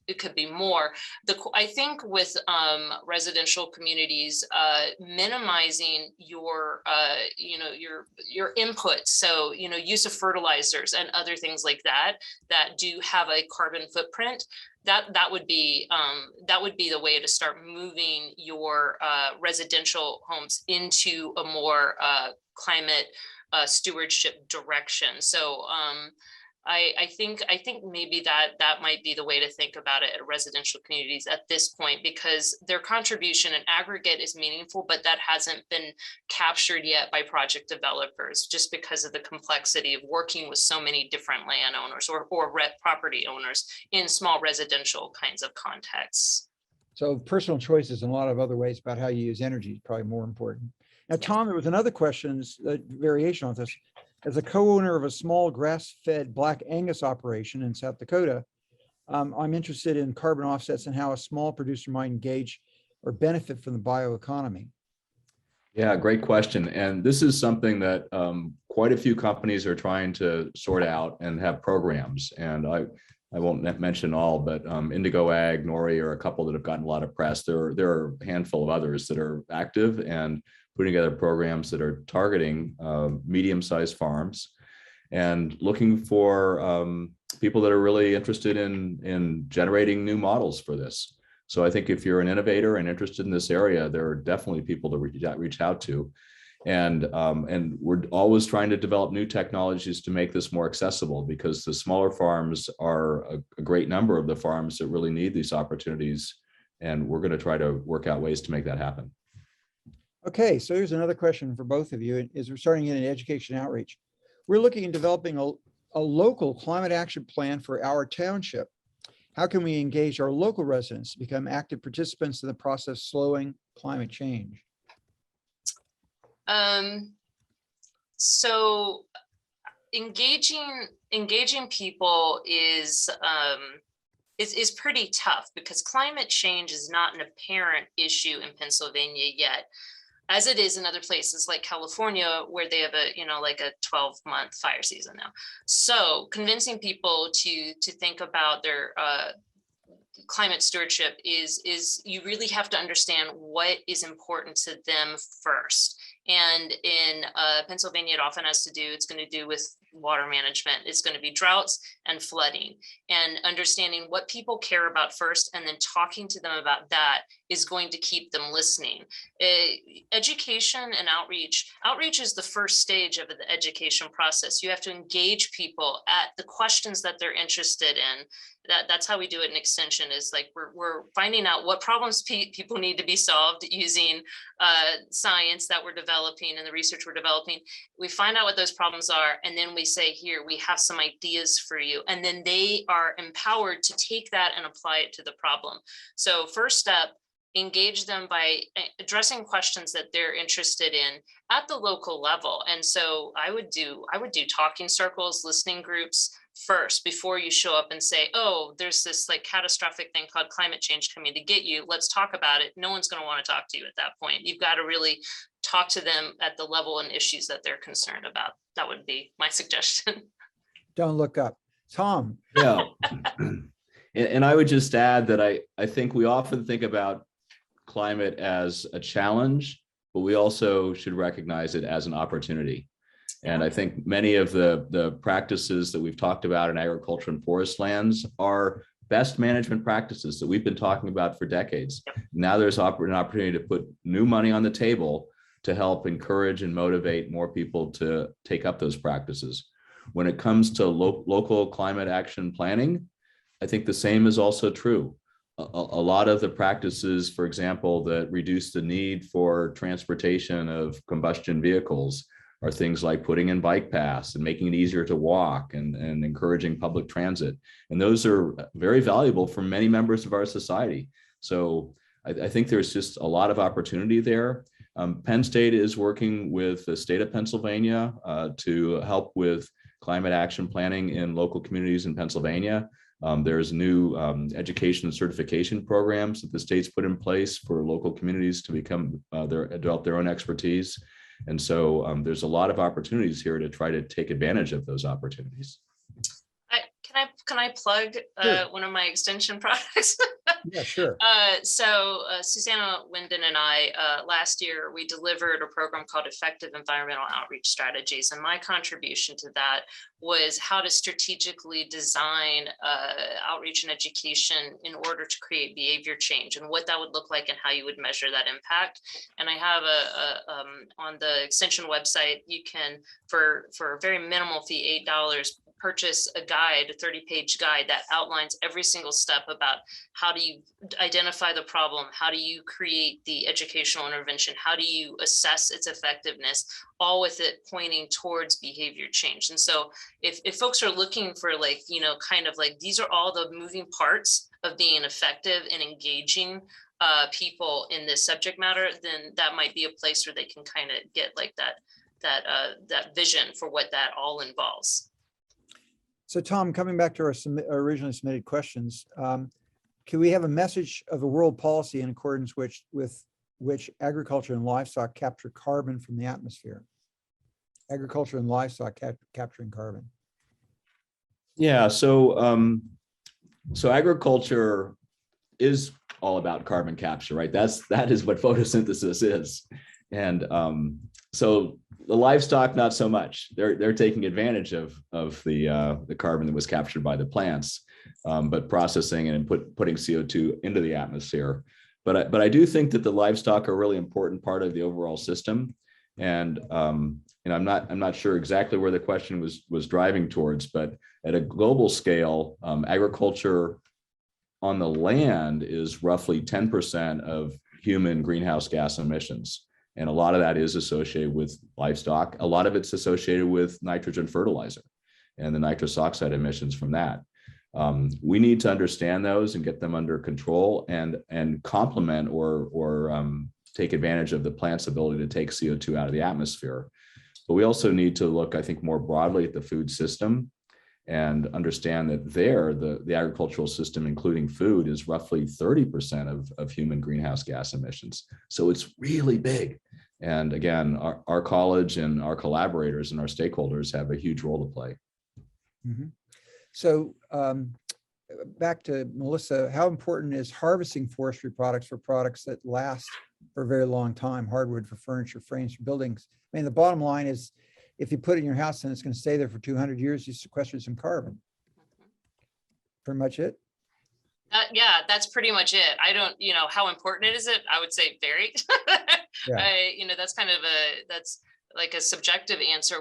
it could be more. I think with residential communities, minimizing your input, so use of fertilizers and other things like that do have a carbon footprint, that would be the way to start moving your residential homes into a more climate stewardship direction. So I think maybe that might be the way to think about it at residential communities at this point, because their contribution in aggregate is meaningful, but that hasn't been captured yet by project developers, just because of the complexity of working with so many different landowners or property owners in small residential kinds of contexts. So personal choices and a lot of other ways about how you use energy is probably more important. Now, Tom, there was another question, variation on this. As a co-owner of a small grass-fed Black Angus operation in South Dakota, I'm interested in carbon offsets and how a small producer might engage or benefit from the bioeconomy. Yeah, great question. And this is something that quite a few companies are trying to sort out and have programs. And I won't mention all, but Indigo Ag, Nori are a couple that have gotten a lot of press. There are a handful of others that are active and putting together programs that are targeting medium-sized farms and looking for people that are really interested in generating new models for this. So I think if you're an innovator and interested in this area, there are definitely people to reach out to. And we're always trying to develop new technologies to make this more accessible, because the smaller farms are a great number of the farms that really need these opportunities. And we're going to try to work out ways to make that happen. Okay, so here's another question for both of you. Is we're starting in education outreach. We're looking at developing a local climate action plan for our township. How can we engage our local residents to become active participants in the process slowing climate change? So engaging people is pretty tough, because climate change is not an apparent issue in Pennsylvania yet, as it is in other places like California, where they have like a 12-month fire season now. So convincing people to think about their climate stewardship is you really have to understand what is important to them first. And in Pennsylvania, it often has to do, it's going to do with water management. It's going to be droughts and flooding, and understanding what people care about first, and then talking to them about that is going to keep them listening. Education and outreach is the first stage of the education process. You have to engage people at the questions that they're interested in. That's how we do it in extension, is like we're finding out what problems people need to be solved using science that we're developing and the research we're developing. We find out what those problems are, and then we say, here, we have some ideas for you. And then they are empowered to take that and apply it to the problem. So first step, engage them by addressing questions that they're interested in at the local level. And so I would do talking circles, listening groups first, before you show up and say, oh, there's this like catastrophic thing called climate change coming to get you. Let's talk about it. No one's going to want to talk to you at that point. You've got to really talk to them at the level and issues that they're concerned about. That would be my suggestion. Don't look up. Tom. Yeah. And I would just add that I think we often think about climate as a challenge, but we also should recognize it as an opportunity. And I think many of the practices that we've talked about in agriculture and forest lands are best management practices that we've been talking about for decades. Now there's an opportunity to put new money on the table to help encourage and motivate more people to take up those practices. When it comes to local climate action planning, I think the same is also true. A lot of the practices, for example, that reduce the need for transportation of combustion vehicles are things like putting in bike paths and making it easier to walk and encouraging public transit. And those are very valuable for many members of our society. So I think there's just a lot of opportunity there. Penn State is working with the state of Pennsylvania to help with climate action planning in local communities in Pennsylvania. There's new education and certification programs that the state's put in place for local communities to develop their own expertise. And so there's a lot of opportunities here to try to take advantage of those opportunities. Can I plug Sure. one of my extension products? Yeah, sure. So Susanna Winden and I, last year, we delivered a program called Effective Environmental Outreach Strategies. And my contribution to that was how to strategically design outreach and education in order to create behavior change, and what that would look like and how you would measure that impact. And I have on the extension website, you can, for a very minimal fee, $8, purchase a guide, a 30-page guide that outlines every single step about how do you identify the problem, how do you create the educational intervention, how do you assess its effectiveness, all with it pointing towards behavior change. And so if folks are looking for kind of like, these are all the moving parts of being effective and engaging people in this subject matter, then that might be a place where they can kind of get like that vision for what that all involves. So Tom, coming back to our originally submitted questions, can we have a message of a world policy in accordance with which agriculture and livestock capture carbon from the atmosphere? Agriculture and livestock capturing carbon. Yeah, so agriculture is all about carbon capture, right? That is what photosynthesis is. And so the livestock, not so much. They're taking advantage of the carbon that was captured by the plants, but processing and putting CO2 into the atmosphere. But I do think that the livestock are a really important part of the overall system. And I'm not sure exactly where the question was driving towards, but at a global scale, agriculture on the land is roughly 10% of human greenhouse gas emissions. And a lot of that is associated with livestock. A lot of it's associated with nitrogen fertilizer and the nitrous oxide emissions from that. We need to understand those and get them under control and complement or take advantage of the plant's ability to take CO2 out of the atmosphere. But we also need to look, I think, more broadly at the food system and understand that the agricultural system, including food, is roughly 30% of human greenhouse gas emissions. So it's really big. And again, our college and our collaborators and our stakeholders have a huge role to play. Mm-hmm. So back to Melissa, how important is harvesting forestry products for products that last for a very long time, hardwood for furniture, frames for buildings? I mean, the bottom line is, if you put it in your house and it's going to stay there for 200 years, you sequester some carbon. Pretty much it. Yeah, that's pretty much it. I don't, how important is it? I would say very. Yeah. That's kind of that's like a subjective answer,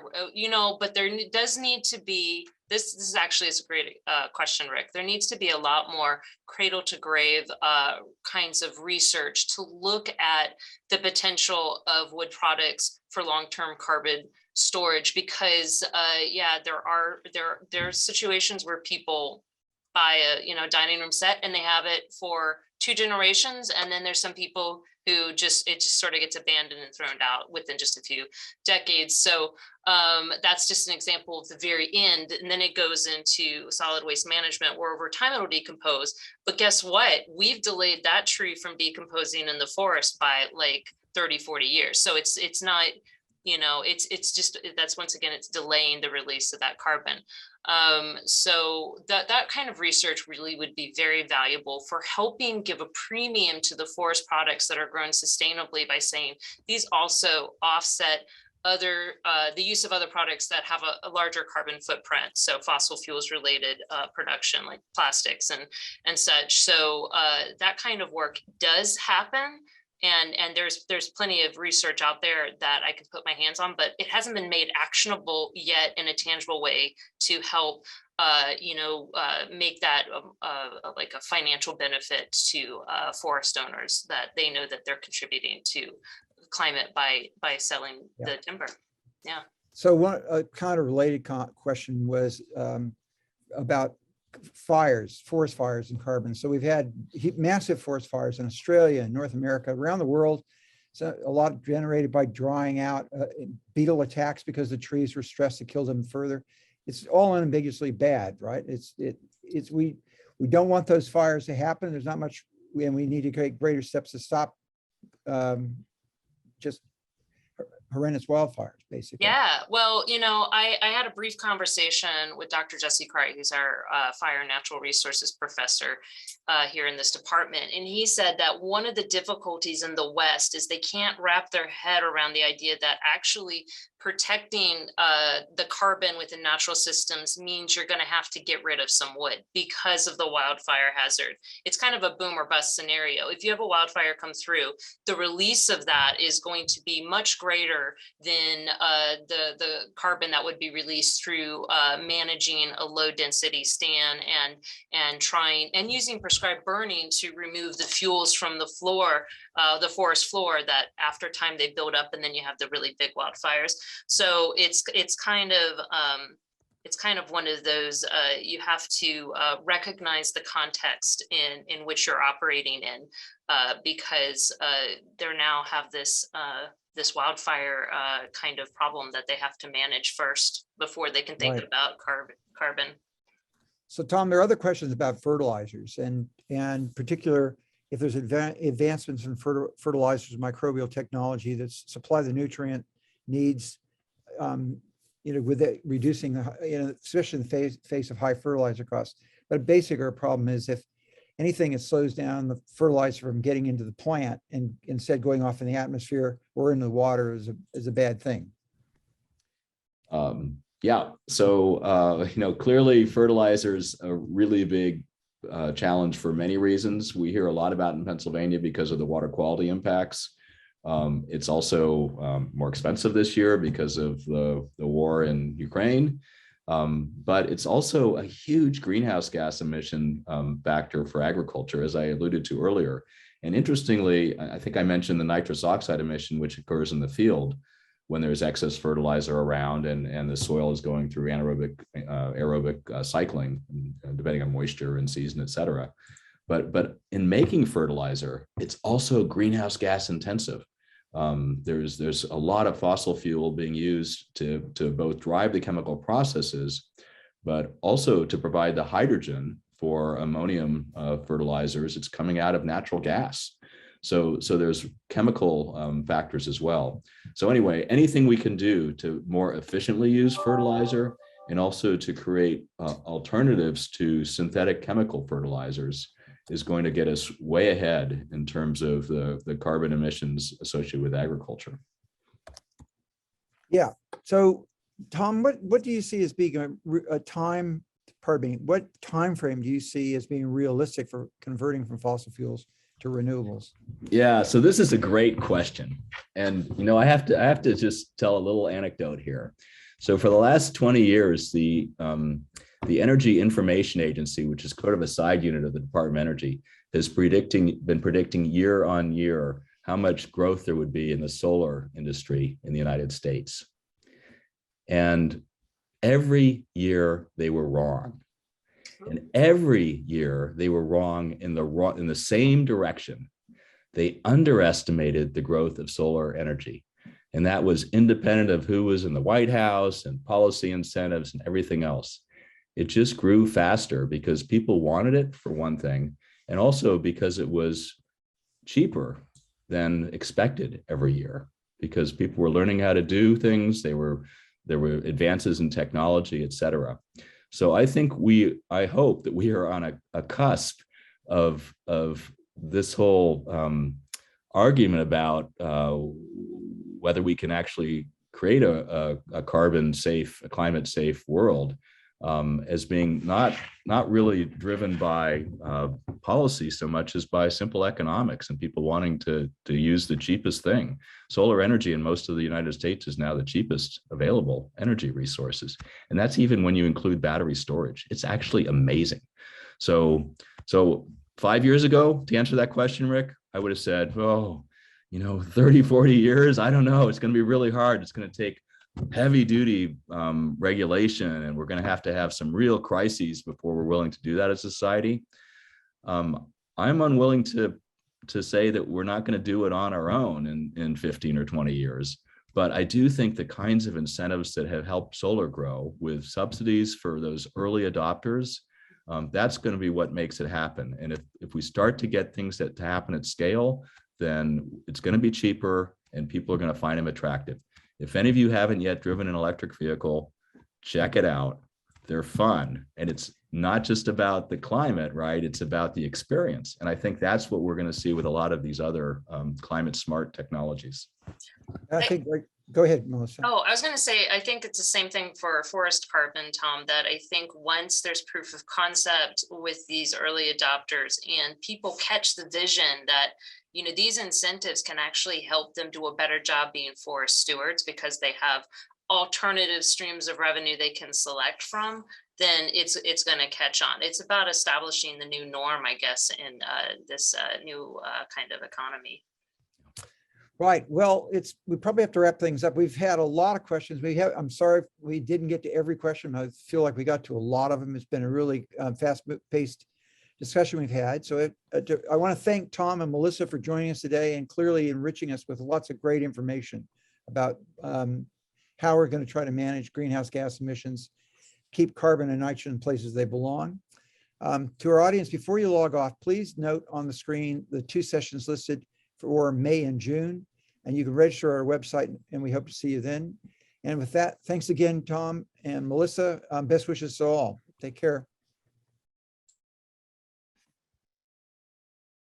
but there does need to be, this is actually a great question, Rick. There needs to be a lot more cradle to grave kinds of research to look at the potential of wood products for long-term carbon storage, because there are situations where people buy a dining room set and they have it for 2 generations, and then there's some people who it just sort of gets abandoned and thrown out within just a few decades. So that's just an example of the very end, and then it goes into solid waste management, where over time it'll decompose. But guess what? We've delayed that tree from decomposing in the forest by like 30-40 years. So it's not, it's just, that's once again, it's delaying the release of that carbon. So that kind of research really would be very valuable for helping give a premium to the forest products that are grown sustainably, by saying these also offset the use of other products that have a larger carbon footprint. So fossil fuels related production, like plastics and such. So that kind of work does happen. And there's plenty of research out there that I could put my hands on, but it hasn't been made actionable yet in a tangible way to help, make that like a financial benefit to forest owners, that they know that they're contributing to climate by selling the timber. Yeah. So one kind of related question was about forest fires and carbon. So we've had massive forest fires in Australia and North America, around the world. So a lot generated by drying out, beetle attacks because the trees were stressed to kill them further. It's all unambiguously bad, right? We don't want those fires to happen. There's not much, and we need to take greater steps to stop just horrendous wildfires, basically. Yeah, well, I had a brief conversation with Dr. Jesse Kreye, who's our fire and natural resources professor here in this department. And he said that one of the difficulties in the West is they can't wrap their head around the idea that actually protecting the carbon within natural systems means you're going to have to get rid of some wood because of the wildfire hazard. It's kind of a boom or bust scenario. If you have a wildfire come through, the release of that is going to be much greater than the carbon that would be released through managing a low density stand and trying and using prescribed burning to remove the fuels from the floor, the forest floor, that after time they build up, and then you have the really big wildfires. So it's kind of it's kind of one of those, you have to recognize the context in which you're operating in, because they now have this this wildfire kind of problem that they have to manage first before they can think Right. about carbon. So Tom, there are other questions about fertilizers and particular if there's advancements in fertilizers, microbial technology that supply the nutrient needs, with it reducing the, especially in the face of high fertilizer costs. But a basic problem is if anything that slows down the fertilizer from getting into the plant and instead going off in the atmosphere or into the water is a bad thing. Yeah, so clearly fertilizers are really a big challenge for many reasons. We hear a lot about in Pennsylvania because of the water quality impacts. It's also more expensive this year because of the war in Ukraine. But it's also a huge greenhouse gas emission factor for agriculture, as I alluded to earlier. And interestingly, I think I mentioned the nitrous oxide emission, which occurs in the field when there's excess fertilizer around and the soil is going through aerobic cycling, depending on moisture and season, et cetera. But in making fertilizer, it's also greenhouse gas intensive. There's a lot of fossil fuel being used to both drive the chemical processes, but also to provide the hydrogen for ammonium fertilizers. It's coming out of natural gas. So there's chemical factors as well. So anyway, anything we can do to more efficiently use fertilizer and also to create alternatives to synthetic chemical fertilizers is going to get us way ahead in terms of the carbon emissions associated with agriculture. Yeah. So Tom, what do you see as being a time, pardon me, what time frame do you see as being realistic for converting from fossil fuels to renewables? Yeah, so this is a great question. And I have to just tell a little anecdote here. So for the last 20 years, the Energy Information Agency, which is sort of a side unit of the Department of Energy, has been predicting year on year how much growth there would be in the solar industry in the United States. And every year they were wrong. And every year they were wrong in the same direction. They underestimated the growth of solar energy. And that was independent of who was in the White House and policy incentives and everything else. It just grew faster because people wanted it, for one thing, and also because it was cheaper than expected every year, because people were learning how to do things. There were advances in technology, et cetera. So I hope that we are on a cusp of this whole argument about whether we can actually create a carbon safe, a climate safe world as being not really driven by policy so much as by simple economics and people wanting to use the cheapest thing. Solar energy in most of the United States is now the cheapest available energy resources. And that's even when you include battery storage. It's actually amazing. So 5 years ago, to answer that question, Rick, I would have said, 30, 40 years, I don't know. It's going to be really hard. It's going to take heavy duty regulation, and we're going to have some real crises before we're willing to do that as a society. I'm unwilling to say that we're not going to do it on our own in 15 or 20 years. But I do think the kinds of incentives that have helped solar grow with subsidies for those early adopters, that's going to be what makes it happen. And if we start to get things to happen at scale, then it's going to be cheaper and people are going to find them attractive. If any of you haven't yet driven an electric vehicle, check it out. They're fun. And it's not just about the climate, right? It's about the experience. And I think that's what we're going to see with a lot of these other climate smart technologies. I think, go ahead, Melissa. Oh, I was going to say, I think it's the same thing for forest carbon, Tom, that I think once there's proof of concept with these early adopters and people catch the vision that these incentives can actually help them do a better job being forest stewards because they have alternative streams of revenue they can select from, then it's going to catch on. It's about establishing the new norm, I guess, in this new kind of economy. Right. Well, we probably have to wrap things up. We've had a lot of questions. I'm sorry if we didn't get to every question. I feel like we got to a lot of them. It's been a really fast-paced discussion we've had. So I want to thank Tom and Melissa for joining us today and clearly enriching us with lots of great information about how we're going to try to manage greenhouse gas emissions, keep carbon and nitrogen in places they belong. To our audience, before you log off, please note on the screen the 2 sessions listed for May and June, and you can register at our website, and we hope to see you then. And with that, thanks again, Tom and Melissa. Best wishes to all. Take care.